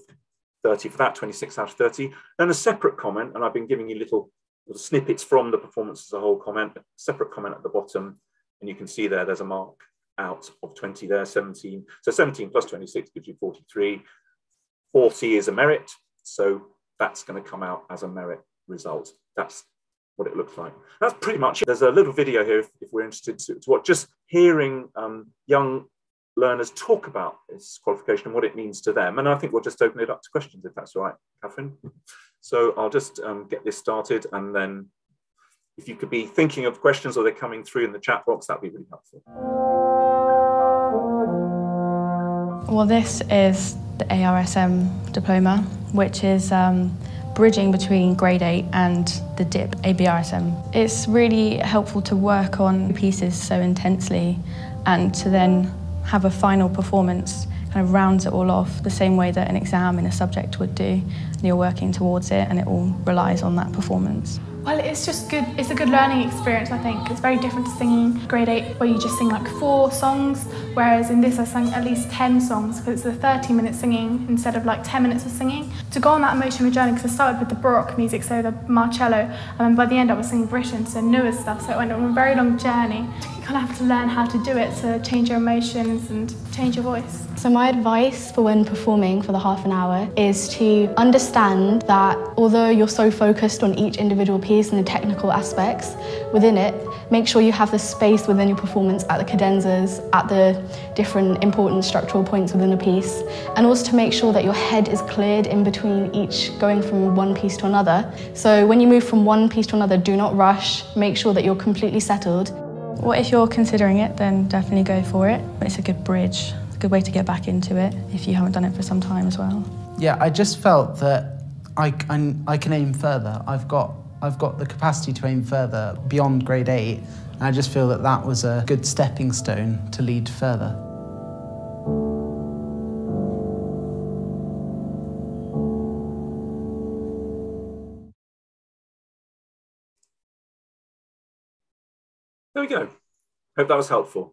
30 for that, 26 out of 30. Then a separate comment, and I've been giving you little snippets from the performance as a whole comment, a separate comment at the bottom, and you can see there's a mark out of 20 there, 17. So 17 plus 26 gives you 43. 40 is a merit, so that's going to come out as a merit result. That's what it looks like. That's pretty much it. There's a little video here if we're interested to watch, just hearing young learners talk about this qualification and what it means to them. And I think we'll just open it up to questions, if that's all right, Catherine. So I'll just get this started, and then if you could be thinking of questions or they're coming through in the chat box, that'd be really helpful. Well, this is the ARSM diploma, which is bridging between grade 8 and the DIP ABRSM. It's really helpful to work on pieces so intensely and to then have a final performance kind of rounds it all off the same way that an exam in a subject would do. And you're working towards it and it all relies on that performance. Well, it's just good. It's a good learning experience, I think. It's very different to singing grade 8, where you just sing like 4 songs, whereas in this I sang at least 10 songs because it's a 30-minute singing instead of like 10 minutes of singing. To go on that emotional journey, because I started with the Baroque music, so the Marcello, and then by the end I was singing British, so newer stuff, so it went on a very long journey. You kind of have to learn how to do it to change your emotions and change your voice. So my advice for when performing for the half an hour is to understand that although you're so focused on each individual piece and the technical aspects within it, make sure you have the space within your performance at the cadenzas, at the different important structural points within a piece, and also to make sure that your head is cleared in between each, going from one piece to another. So when you move from one piece to another, do not rush, make sure that you're completely settled. Well, if you're considering it, then definitely go for it. It's a good bridge. It's a good way to get back into it if you haven't done it for some time as well. Yeah, I just felt that I can aim further. I've got the capacity to aim further beyond grade 8, and I just feel that that was a good stepping stone to lead further. There we go. Hope that was helpful.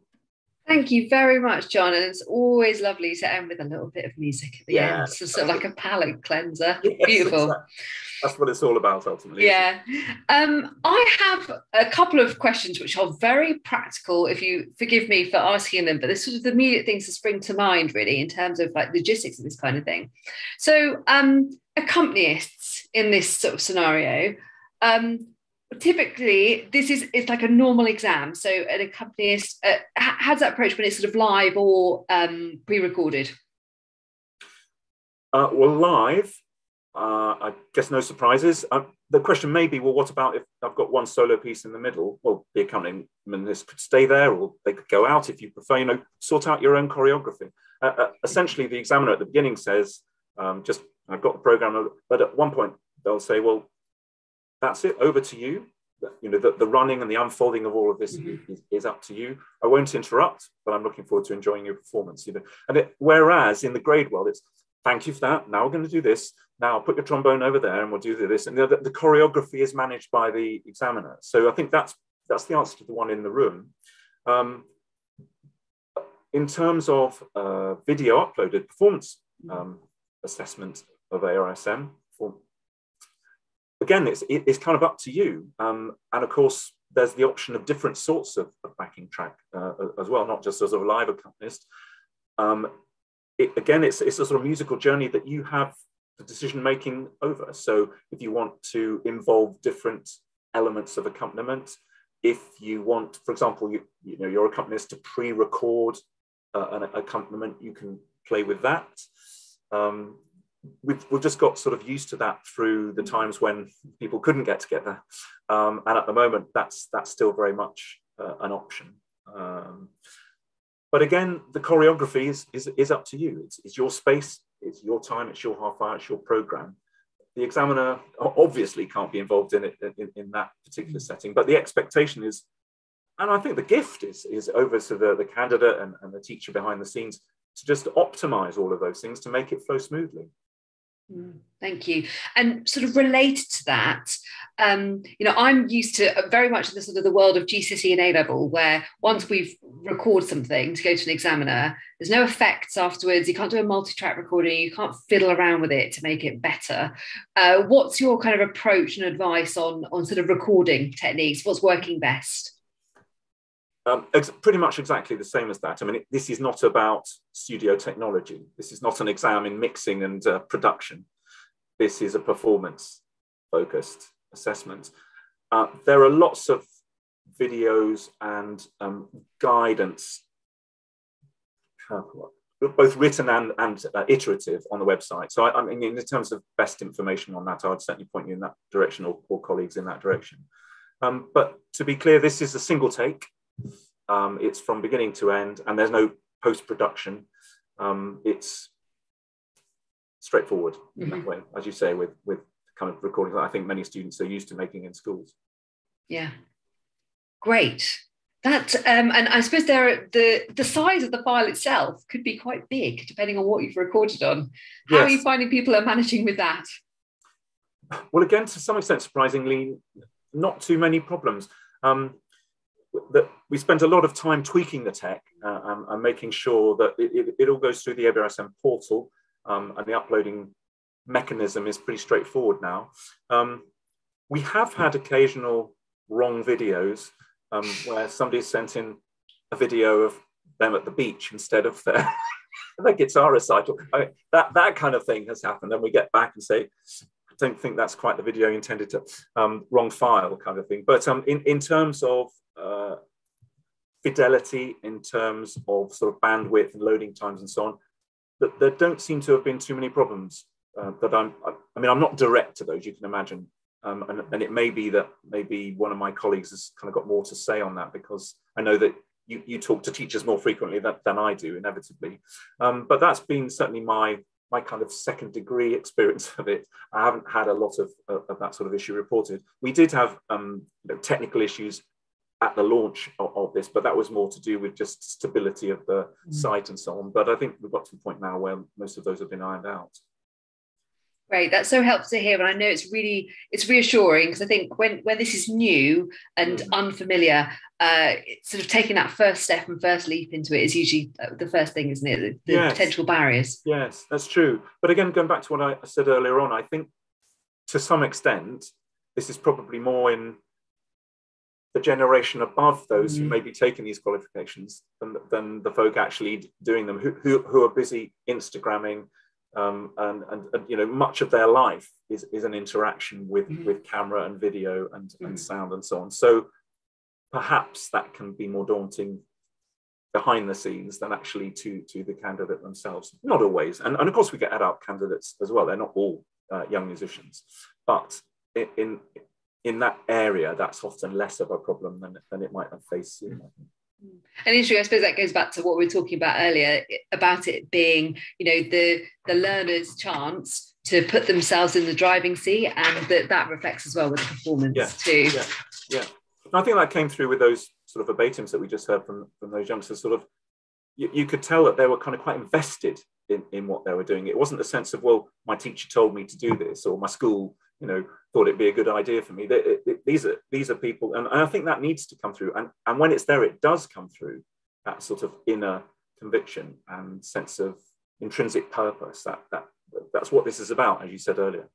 Thank you very much, John. And it's always lovely to end with a little bit of music at the end. So sort of like a palate cleanser. Yes, beautiful. Exactly. That's what it's all about, ultimately. Yeah. I have a couple of questions which are very practical, if you forgive me for asking them, but there's sort of the immediate things that spring to mind, really, in terms of like logistics of this kind of thing. So accompanists in this sort of scenario, typically, it's like a normal exam. So an accompanist, how does that approach when it's sort of live or pre-recorded? Well, live, I guess no surprises. The question may be, well, what about if I've got one solo piece in the middle? Well, the accompanist could stay there, or they could go out if you prefer, sort out your own choreography. Essentially, the examiner at the beginning says, I've got the program, but at one point they'll say, well, that's it, over to you. The running and the unfolding of all of this is up to you. I won't interrupt, but I'm looking forward to enjoying your performance. Whereas in the grade world, it's thank you for that. Now we're going to do this. Now I'll put your trombone over there and we'll do this. And the choreography is managed by the examiner. So I think that's the answer to the one in the room. In terms of video uploaded performance assessment of ARSM, again, it's kind of up to you. And of course, there's the option of different sorts of backing track as well, not just as a live accompanist. It's a sort of musical journey that you have the decision-making over. So if you want to involve different elements of accompaniment, if you want, for example, your accompanist to pre-record an accompaniment, you can play with that. We've just got sort of used to that through the times when people couldn't get together, and at the moment that's still very much an option. But again, the choreography is up to you. It's your space, it's your time, it's your half hour, it's your program. The examiner obviously can't be involved in it in that particular setting, but the expectation is, and I think the gift is over to the candidate and the teacher behind the scenes to just optimize all of those things to make it flow smoothly. Thank you. And sort of related to that, I'm used to very much in the sort of the world of GCSE and A-level, where once we've recorded something to go to an examiner, there's no effects afterwards. You can't do a multi-track recording. You can't fiddle around with it to make it better. What's your kind of approach and advice on sort of recording techniques? What's working best? Pretty much exactly the same as that. I mean, this is not about studio technology. This is not an exam in mixing and production. This is a performance-focused assessment. There are lots of videos and guidance, both written and iterative on the website. So I mean, in terms of best information on that, I would certainly point you in that direction or colleagues in that direction. But to be clear, this is a single take. It's from beginning to end, and there's no post-production. It's straightforward in that way, as you say, with kind of recordings that I think many students are used to making in schools. Yeah, great. That and I suppose the size of the file itself could be quite big, depending on what you've recorded on. How are you finding people are managing with that? Well, again, to some extent, surprisingly, not too many problems. that we spent a lot of time tweaking the tech and making sure that it all goes through the ABRSM portal, and the uploading mechanism is pretty straightforward now. We have had occasional wrong videos where somebody sent in a video of them at the beach instead of their guitar recital. That kind of thing has happened, and we get back and say, I don't think that's quite the video intended to, wrong file kind of thing. But in terms of fidelity, in terms of sort of bandwidth and loading times and so on, there don't seem to have been too many problems. I'm not direct to those, you can imagine. And it may be that maybe one of my colleagues has kind of got more to say on that, because I know that you talk to teachers more frequently than I do, inevitably. But that's been certainly my kind of second degree experience of it. I haven't had a lot of that sort of issue reported. We did have technical issues at the launch of this, but that was more to do with just stability of the site and so on. But I think we've got to the point now where most of those have been ironed out. Great, that's so helpful to hear, and I know it's reassuring, because I think when this is new and unfamiliar, sort of taking that first step and first leap into it is usually the first thing, isn't it? The potential barriers. Yes, that's true. But again, going back to what I said earlier on, I think to some extent this is probably more in the generation above those who may be taking these qualifications than the folk actually doing them, who are busy Instagramming. And much of their life is an interaction with camera and video and sound and so on. So perhaps that can be more daunting behind the scenes than actually to the candidate themselves. Not always, and of course we get adult candidates as well. They're not all young musicians, but in that area, that's often less of a problem than it might have faced soon, I think. And interesting, I suppose that goes back to what we were talking about earlier, about it being, the learner's chance to put themselves in the driving seat, and that reflects as well with the performance too. Yeah. And I think that came through with those sort of verbatims that we just heard from those youngsters. Sort of, you could tell that they were kind of quite invested in what they were doing. It wasn't a sense of, well, my teacher told me to do this, or my school, thought it'd be a good idea for me. These are people, and I think that needs to come through. And when it's there, it does come through, that sort of inner conviction and sense of intrinsic purpose. That's what this is about, as you said earlier.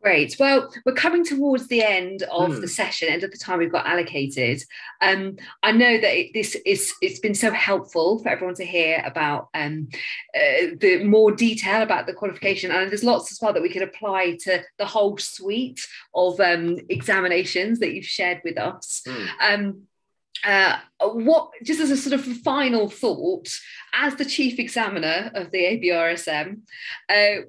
Great. Well, we're coming towards the end of the session, end of the time we've got allocated. I know that it's been so helpful for everyone to hear about the more detail about the qualification, and there's lots as well that we could apply to the whole suite of examinations that you've shared with us. What, just as a sort of final thought, as the chief examiner of the ABRSM,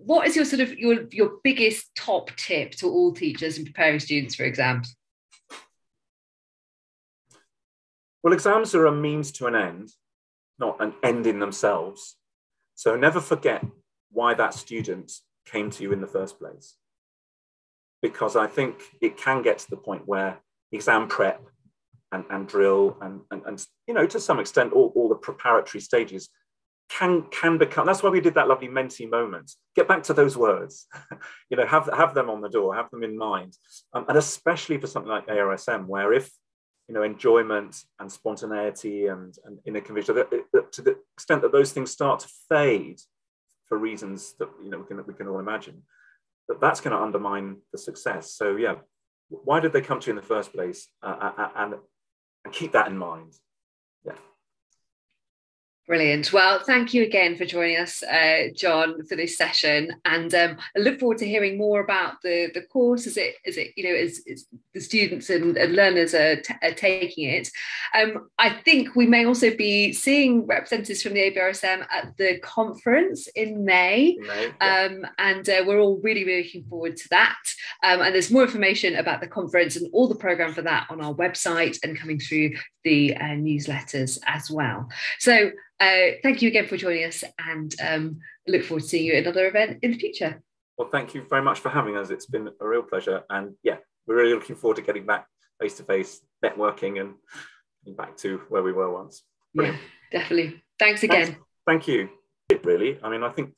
what is your sort of your biggest top tip to all teachers in preparing students for exams? Well, exams are a means to an end, not an end in themselves. So never forget why that student came to you in the first place, because I think it can get to the point where exam prep and drill and to some extent all the preparatory stages can become, that's why we did that lovely Menti moment. Get back to those words, have them on the door, have them in mind, and especially for something like ARSM, where if enjoyment and spontaneity and inner conviction, to the extent that those things start to fade for reasons that we can all imagine, that's going to undermine the success. So yeah, why did they come to you in the first place, and keep that in mind. Yeah. Brilliant. Well, thank you again for joining us, John, for this session, and I look forward to hearing more about the course as the students and learners are taking it. I think we may also be seeing representatives from the ABRSM at the conference in May, and we're all really, really looking forward to that. And there's more information about the conference and all the programme for that on our website and coming through the newsletters as well. So thank you again for joining us, and look forward to seeing you at another event in the future. Well, thank you very much for having us. It's been a real pleasure, and yeah, we're really looking forward to getting back face-to-face networking and back to where we were once. Brilliant. Yeah, definitely. Thanks again. Thank you. Really, I mean, I think